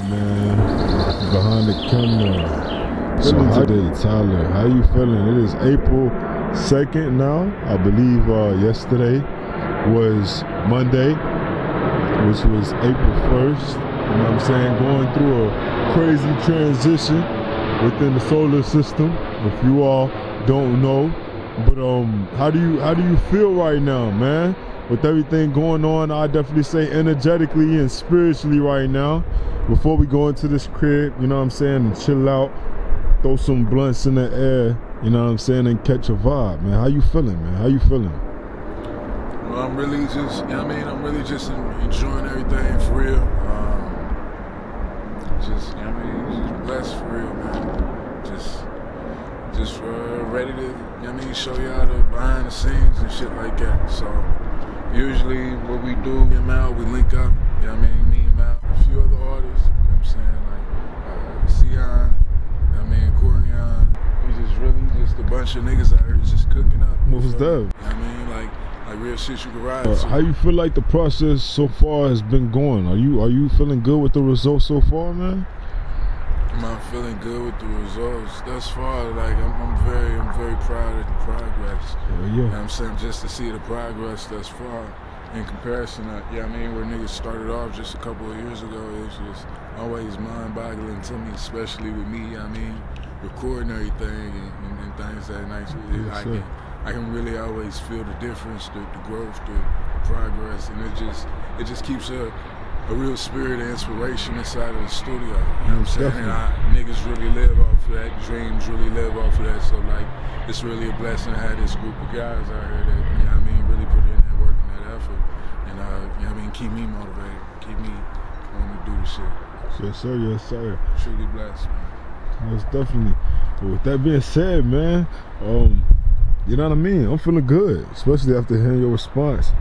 Man, behind the camera. So how today, Tyler? How you feeling? It is April 2nd now. I believe yesterday was Monday, which was April 1st. You know what I'm saying? Going through a crazy transition within the solar system. If you all don't know, but how do you feel right now, man? With everything going on, I definitely say energetically and spiritually right now. Before we go into this crib, you know what I'm saying, and chill out, throw some blunts in the air, you know what I'm saying, and catch a vibe, man. How you feeling, man? How you feeling? Well, I'm really just, I'm really just enjoying everything for real. Just blessed for real, man. Just ready to, show y'all the behind the scenes and shit like that. So usually what we do, me and Mal, we link up, me and Mal, a few other artists, you know what I'm saying, like Sion, Corian. We just really just a bunch of niggas out here just cooking up. What was that? Like real shit you can ride to. How you feel like the process so far has been going? Are you feeling good with the results so far, man? I'm feeling good with the results thus far. Like I'm very proud of the progress. Yeah. You know what I'm saying? Just to see the progress thus far in comparison to, where niggas started off just a couple of years ago, it's just always mind-boggling to me, especially with me, recording everything and things that night. Yes, I can really always feel the difference, the growth, the progress, and it just keeps a real spirit of inspiration inside of the studio. You know what I'm saying? And niggas really live off of that. Dreams really live off of that. So like, it's really a blessing to have this group of guys out here that, really put in that work and that effort. And, keep me motivated, keep me wanting to do the shit. Yes, sir. Yes, sir. Truly blessed, man. Most definitely. But with that being said, man, you know what I mean? I'm feeling good, especially after hearing your response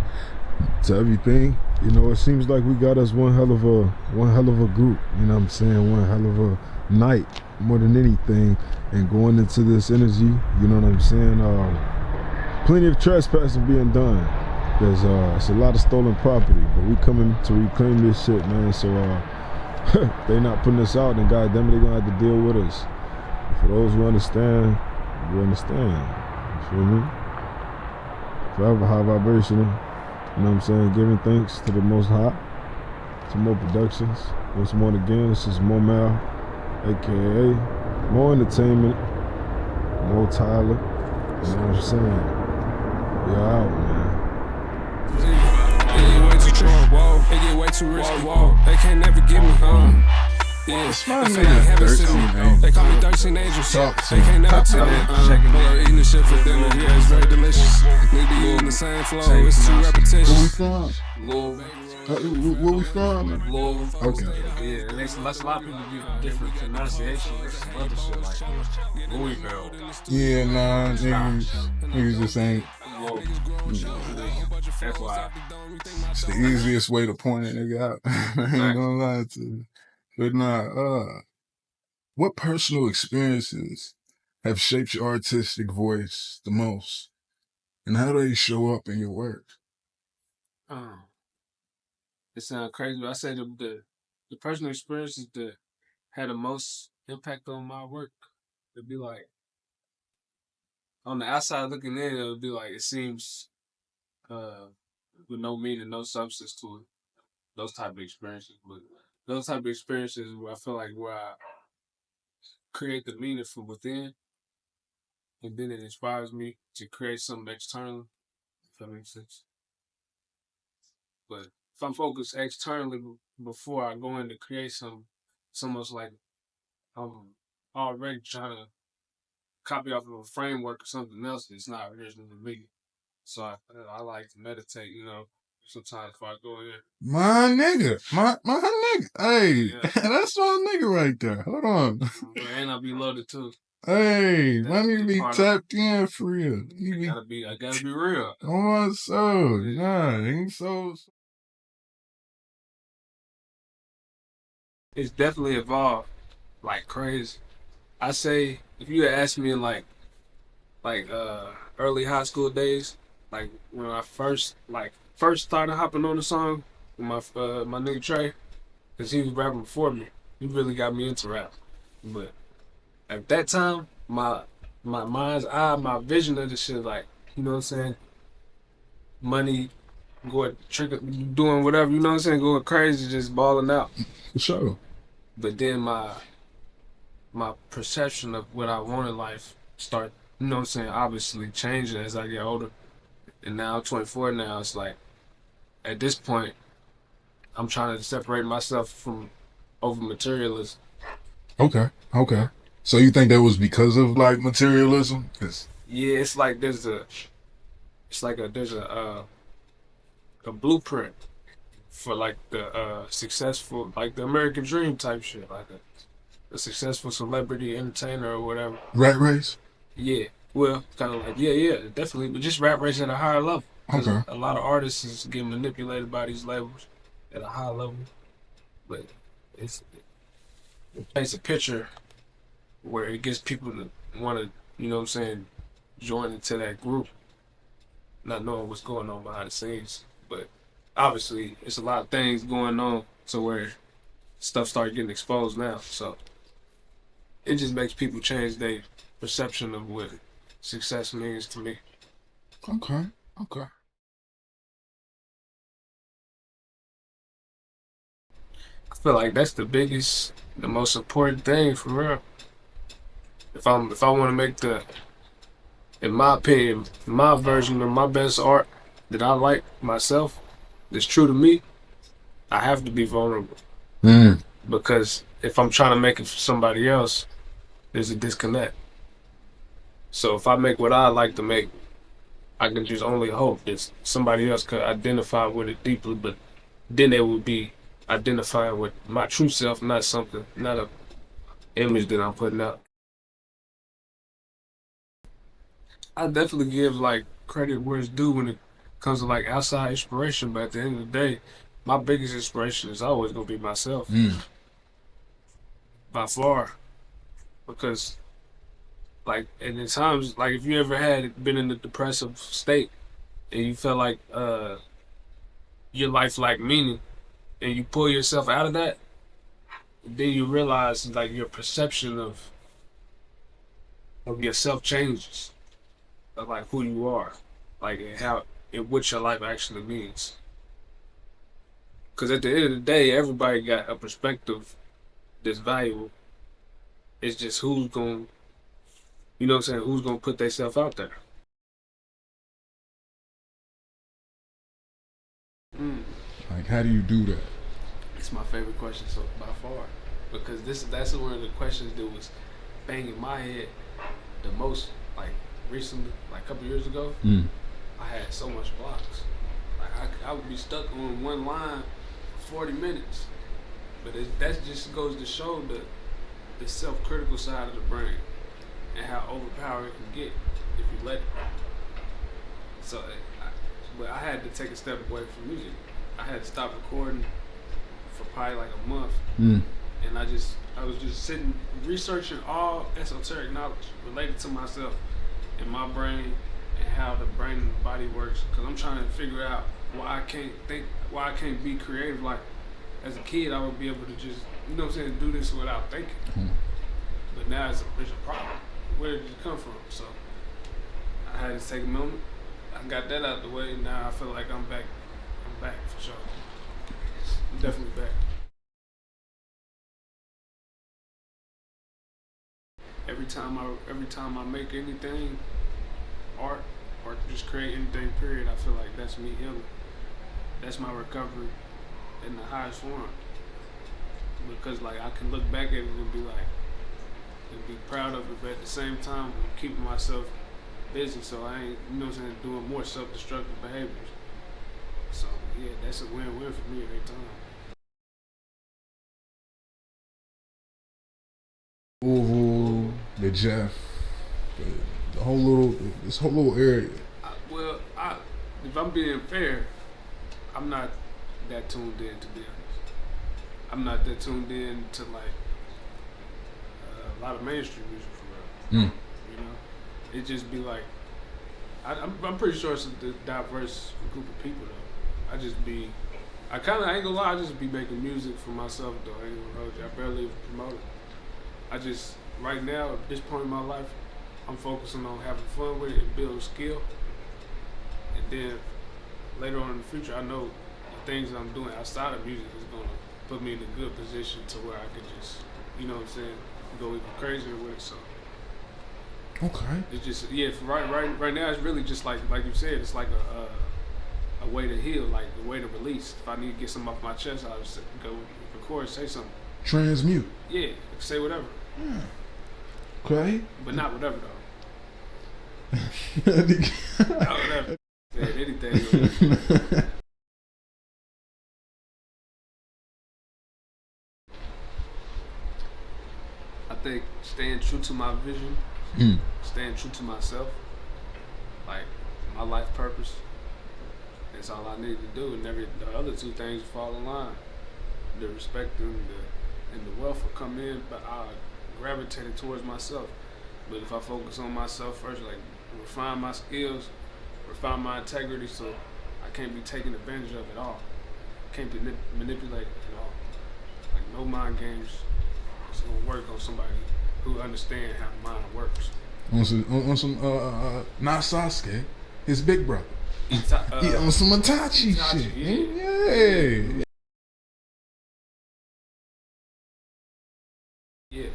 to everything. You know, it seems like we got us one hell of a group, you know what I'm saying, one hell of a night more than anything. And going into this energy, you know what I'm saying, plenty of trespassing being done. There's it's a lot of stolen property, but we coming to reclaim this shit, man. So if they not putting us out, then goddamn it, they gonna have to deal with us. For those who understand, you understand. You feel me? Forever high vibrational. You know what I'm saying? Giving thanks to the Most High. To Mo Productions. Once more again, this is Mo Mal, aka Mo Entertainment, Mo Tyler. You know what I'm saying? You're out, man. It get way too trouble, it get way too risky. They can't never get me, yeah, they call me 13 Angels. They can't never tell me. Eating the shit for dinner, yeah, it's very delicious. Need to use the same flow, it's too repetitious. Where we from? Louisville. Okay. Yeah, it makes a lot of people get different pronunciations and other shit like Louisville. Yeah, nah, niggas just ain't. That's why. It's the easiest way to point a nigga out. I ain't gonna lie to you. But nah, what personal experiences have shaped your artistic voice the most? And how do they show up in your work? It sounds crazy, but I say the personal experiences that had the most impact on my work, it'd be like, on the outside looking in, it would be like, it seems with no meaning, no substance to it. Those type of experiences. But those type of experiences where I feel like where I create the meaning from within, and then it inspires me to create something externally, if that makes sense. But if I'm focused externally before I go in to create something, it's almost like I'm already trying to copy off of a framework or something else that's not original to me. So I like to meditate, sometimes before I go in. My nigga. Hey, Yeah. That's my nigga right there. Hold on. And I'll be loaded too. Hey, my nigga be tapped in for real. I gotta be real. Oh my soul. Nah, ain't so. It's definitely evolved like crazy. I say if you had asked me in like early high school days, like when I first started hopping on the song with my nigga Trey, cause he was rapping before me. He really got me into rap. But at that time, my mind's eye, my vision of the shit, like, you know what I'm saying? Money, going doing whatever, you know what I'm saying? Going crazy, just balling out. For sure. But then my perception of what I want in life start, you know what I'm saying, obviously changing as I get older. And now I'm 24 now, it's like, at this point, I'm trying to separate myself from over materialism. Okay. So you think that was because of like materialism? Yeah, it's like there's a blueprint for like the successful, like the American dream type shit, like a successful celebrity entertainer or whatever. Rat race? Yeah, well, kind of like yeah, definitely, but just rap race at a higher level. Okay. A lot of artists is getting manipulated by these labels at a high level, but it paints a picture where it gets people to want to, you know what I'm saying, join into that group, not knowing what's going on behind the scenes. But obviously, it's a lot of things going on to where stuff started getting exposed now. So it just makes people change their perception of what success means to me. Okay. I feel like that's the most important thing for real. If I want to make in my opinion, my version of my best art that I like myself, that's true to me, I have to be vulnerable. Because if I'm trying to make it for somebody else, there's a disconnect. So if I make what I like to make, I can just only hope that somebody else could identify with it deeply, but then they would be identifying with my true self, not a image that I'm putting out. I definitely give like credit where it's due when it comes to like outside inspiration, but at the end of the day, my biggest inspiration is always gonna be myself. By far. Because like, and in times, like if you ever had been in a depressive state and you felt like your life lacked meaning and you pull yourself out of that, then you realize like your perception of yourself changes. Of like who you are, like what your life actually means. Because at the end of the day, everybody got a perspective that's valuable. It's just who's gonna, you know what I'm saying, who's gonna put themselves out there. Like, how do you do that? It's my favorite question so by far, because that's one of the questions that was banging my head the most. Like recently, like a couple years ago, I had so much blocks. Like I would be stuck on one line for 40 minutes. But that just goes to show the self-critical side of the brain and how overpowering it can get if you let it. So, but I had to take a step away from music. I had to stop recording for probably like a month, and I was just sitting researching all esoteric knowledge related to myself and my brain and how the brain and the body works. Because I'm trying to figure out why I can't be creative. Like as a kid, I would be able to just, you know what I'm saying, do this without thinking. But now it's a problem. Where did it come from? So I had to take a moment. I got that out the way. Now I feel like I'm back. I'm back for sure. I'm definitely back. Every time I make anything, art, or just create anything, period, I feel like that's me healing. That's my recovery in the highest form. Because like I can look back at it and be proud of it, but at the same time I'm keeping myself busy, so I ain't, you know what I'm saying, doing more self-destructive behaviors. So yeah, that's a win-win for me every time. Louisville, the Jeff, this whole little area. If I'm being fair, I'm not that tuned in, to be honest. I'm not that tuned in to like a lot of mainstream music for real. You know, it just be like I'm pretty sure it's a diverse group of people though. I just be I ain't gonna lie, I just be making music for myself though. I ain't gonna hold you. I barely even promote it. I just, right now, at this point in my life, I'm focusing on having fun with it and building skill. And then later on in the future, I know the things that I'm doing outside of music is gonna put me in a good position to where I could just, you know what I'm saying, go even crazier with it. So Okay. it's just, yeah, right now it's really just like you said, it's like a way to heal, like a way to release. If I need to get something off my chest, I'll just go record, say something. Transmute. Yeah, say whatever. Okay. But not whatever though. Not whatever. Said anything. I think staying true to my vision, staying true to myself, like my life purpose, that's all I need to do, and the other two things fall in line. The respect and the wealth will come in, but I gravitated towards myself. But if I focus on myself first, like refine my skills, refine my integrity, so I can't be taken advantage of at all. Can't be manipulated at all. Like no mind games. It's gonna work on somebody who understand how the mind works. On some not Sasuke, his big brother. On some Itachi shit. Yeah. Yeah.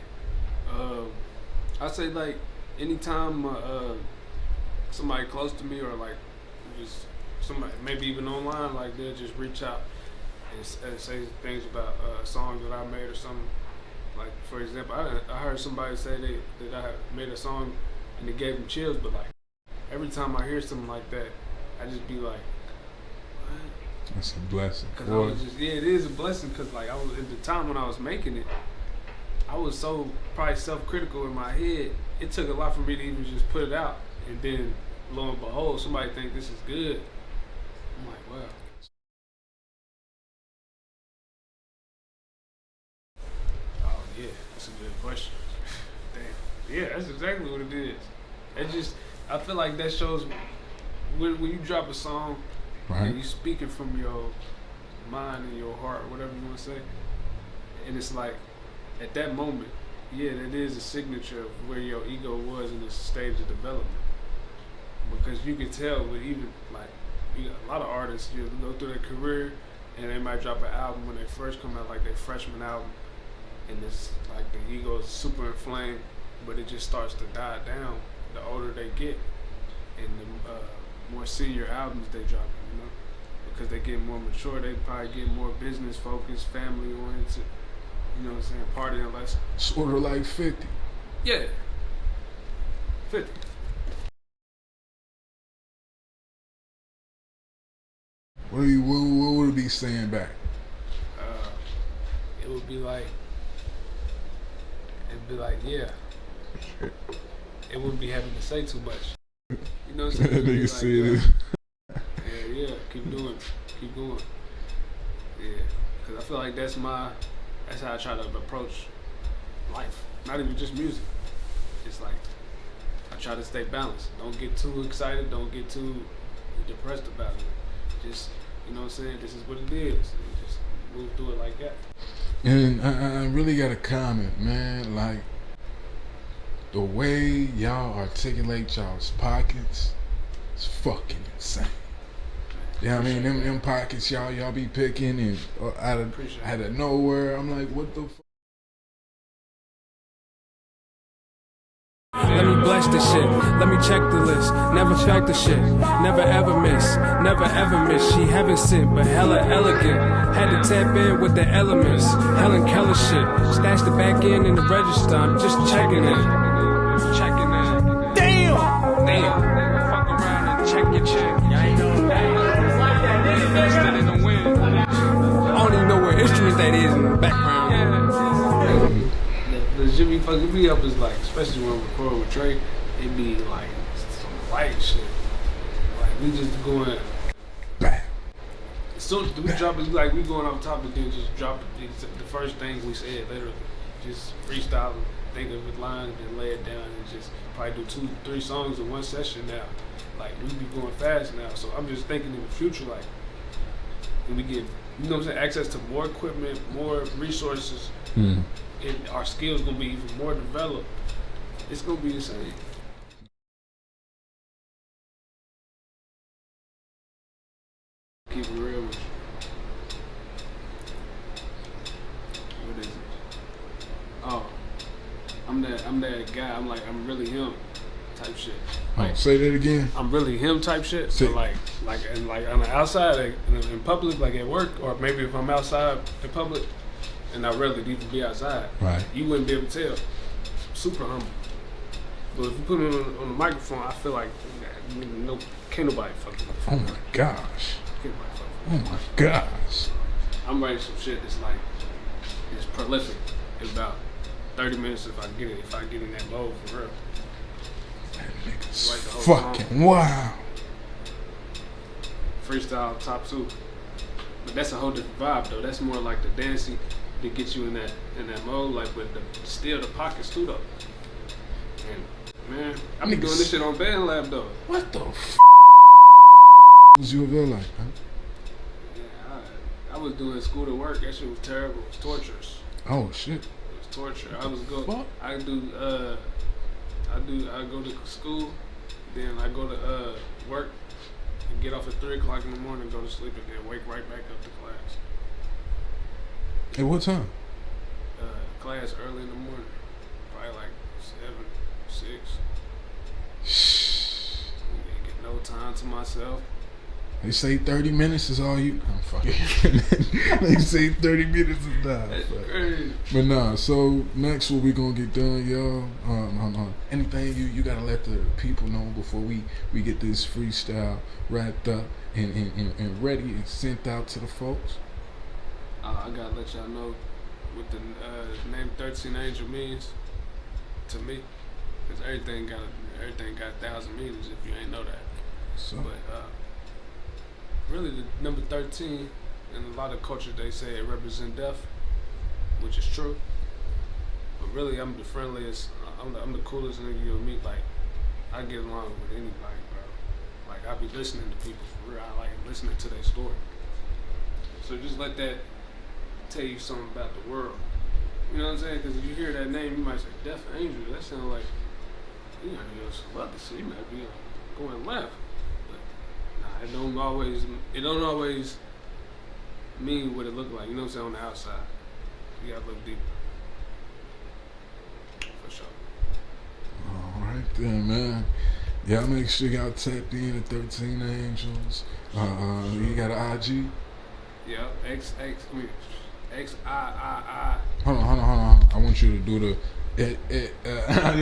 I say like anytime somebody close to me or like just somebody maybe even online, like they'll just reach out and say things about songs that I made or something. Like for example, I heard somebody say that I made a song and it gave them chills, but like every time I hear something like that, I just be like, what? That's a blessing. Cause I was just, it is a blessing. Cause like I was at the time when I was making it, I was so probably self-critical in my head. It took a lot for me to even just put it out, and then lo and behold, somebody think this is good. I'm like, wow. Oh yeah, that's a good question. Damn. Yeah, that's exactly what it is. It just, I feel like that shows when you drop a song, right, and you speaking from your mind and your heart, whatever you want to say, and it's like at that moment, yeah, that is a signature of where your ego was in this stage of development. Because you can tell with even like you got a lot of artists, you go through their career and they might drop an album when they first come out, like their freshman album, and it's like the ego is super inflamed, but it just starts to die down the older they get, and the more senior albums they drop, you know, because they get more mature, they probably get more business focused, family oriented, you know what I'm saying, partying less. Sort of like 50. Yeah, 50. What would it be saying back? It would be like, yeah. It wouldn't be having to say too much. You know what I'm saying? Nigga like, said it. Yeah, keep doing it. Keep going. Yeah, because I feel like that's how I try to approach life. Not even just music. It's like, I try to stay balanced. Don't get too excited. Don't get too depressed about it. Just, you know what I'm saying? This is what it is. And just move through it like that. And I really got a comment, man. Like, the way y'all articulate y'all's pockets is fucking insane. You know what I mean? Them pockets y'all be picking and out of nowhere. I'm like, what the fuck? Let me bless the shit, let me check the list. Never check the shit, never ever miss. Never ever miss, she heaven sent, but hella elegant. Had to tap in with the elements, Helen Keller shit. Stash the back end in the register, I'm just checking it. Checking it. Damn! Fuck around and check your check. Y'all ain't know that. Invested in the win. I don't even know what instrument that is in the background. The shit be fucking me up is like, especially when we record with Trey, it be like some light shit. Like we just going back. So we drop it like we going off top and then just drop it. The first thing we said, literally, just freestyle, think of the lines, then lay it down, and just probably do 2-3 songs in one session now. Like we be going fast now, so I'm just thinking in the future, like when we get you know what I'm saying, access to more equipment, more resources, and our skills gonna be even more developed, it's gonna be insane. Keep it real with you. What is it? Oh, I'm that guy. I'm really him type shit. Like, say that again. I'm really him type shit. So like on the outside, in public, like at work, or maybe if I'm outside in public, and I rarely need to be outside, right? You wouldn't be able to tell. Super humble. But if you put me on the microphone, I feel like can't nobody fuck with me. Oh my gosh. Can't nobody fuck with me. Oh my gosh. I'm writing some shit that's like, it's prolific. It's about 30 minutes if I get in that mode for real. That nigga's fucking song. Wow. Freestyle top 2. But that's a whole different vibe though. That's more like the dancing to get you in that mode, like with still the pockets too though. And man, I be doing this shit on Band Lab though. What the f was you over there like, huh? Yeah, I was doing school to work. That shit was terrible. It was torturous. Oh shit. It was torture. I go to school, then I go to work and get off at 3 o'clock in the morning, go to sleep, and then wake right back up to class. At what time? Class early in the morning, probably like 7, 6. Didn't get no time to myself. They say 30 minutes is all you. I'm fucking. They say 30 minutes is done. That's crazy. But nah. So next, what we gonna get done, y'all? Anything you gotta let the people know before we get this freestyle wrapped up and ready and sent out to the folks. I gotta let y'all know what the name 13 Angel means to me, because everything got 1,000 meanings if you ain't know that. So. But really, the number 13, in a lot of cultures they say it represents death, which is true. But really, I'm the friendliest. I'm the coolest nigga you'll meet. Like, I get along with anybody, bro. Like, I be listening to people for real. I like listening to their story. So just let that tell you something about the world. You know what I'm saying? Because if you hear that name, you might say Death Angel. That sounds like you know celebrity, so you might be going left. It don't always mean what it look like. You know what I'm saying? On the outside, you gotta look deeper. For sure. All right then, man. Y'all make sure y'all tapped in at 13 Angels. You got an IG? Yeah, XIII. Hold on. I want you to do the.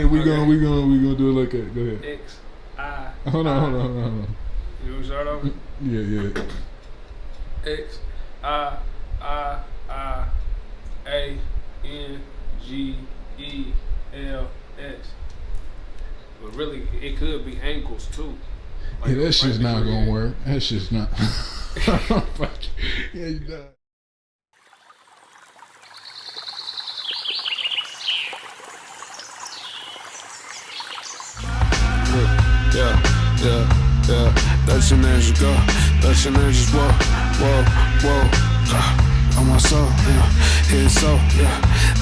We gonna do it like that. Go ahead. Hold on. You want to start over? Yeah. XIIIANGELS. But really, it could be ankles too. Like, yeah, that shit's not gonna work. That shit's not. Yeah, you done. Yeah. 13 angels go, 13 angels whoa. On my soul, here it's so,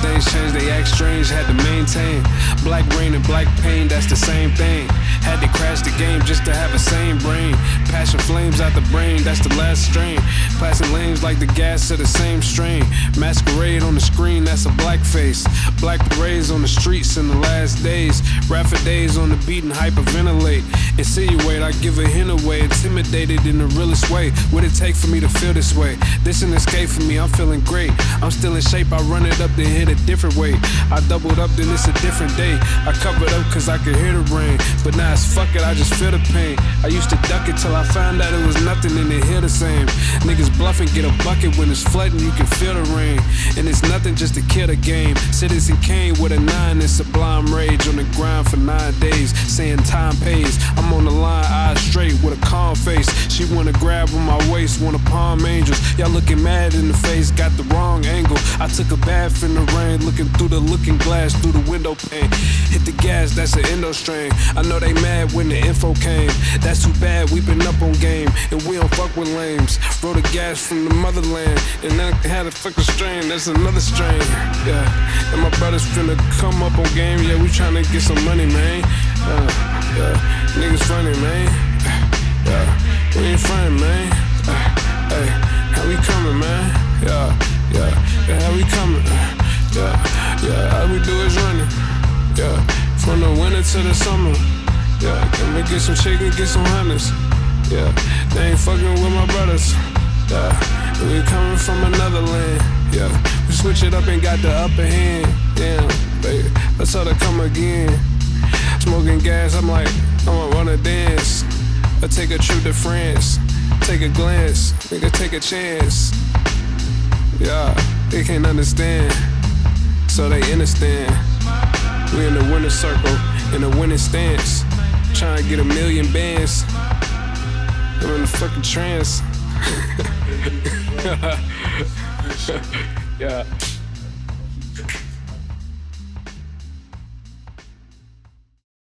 Things change, they act strange, had to maintain. Black rain and black pain, that's the same thing. Had to crash the game just to have a sane brain. Passion flames out the brain, that's the last strain. Passing lanes like the gas of the same strain. Masquerade on the screen, that's a black face. Black parades on the streets in the last days. Rapid days on the beat and hyperventilate. Insinuate, I give a hint away. Intimidated in the realest way. What it take for me to feel this way? This an escape for me, I'm feeling great. I'm still in shape, I run it up then hit a different way. I doubled up, then it's a different day. I covered up cause I could hear the rain. But now it's fuck it, I just feel the pain. I used to duck it till I found out it was nothing and it hit the same. Niggas bluffing, get a bucket when it's flooding, you can feel the rain. And it's nothing just to kill the game. Citizen Kane with a 9 in sublime rage. On the grind for 9 days, saying time pays. I'm on the line, eyes straight with a calm face. She wanna grab on my waist, wanna palm angels. Y'all looking mad in the face, got the wrong angle. I took a bath in the rain, looking through the looking glass, through the window pane. Hit the gas, that's an endo strain. I know they mad when the info came. That's too bad, we been up on game, and we don't fuck with lames. Roll the gas from the motherland, and then I had a fucking strain, that's another strain. Yeah, and my brothers finna come up on game, yeah, we tryna get some money, man. Yeah, niggas funny, man. Yeah, we ain't funny, man. Hey, how we coming, man? Yeah, how we coming? Yeah, how we do is running. Yeah, from the winter to the summer. Yeah, can we get some chicken, get some hunters? Yeah, they ain't fucking with my brothers. Yeah, we coming from another land. Yeah, we switch it up and got the upper hand. Damn, baby, let's how to come again. Smoking gas, I'm like, I wanna dance. I take a trip to France, take a glance, nigga, take a chance. Yeah, they can't understand, so they understand. We in the winner circle, in the winning stance, trying to get 1 million bands. I'm in the fucking trance. Yeah.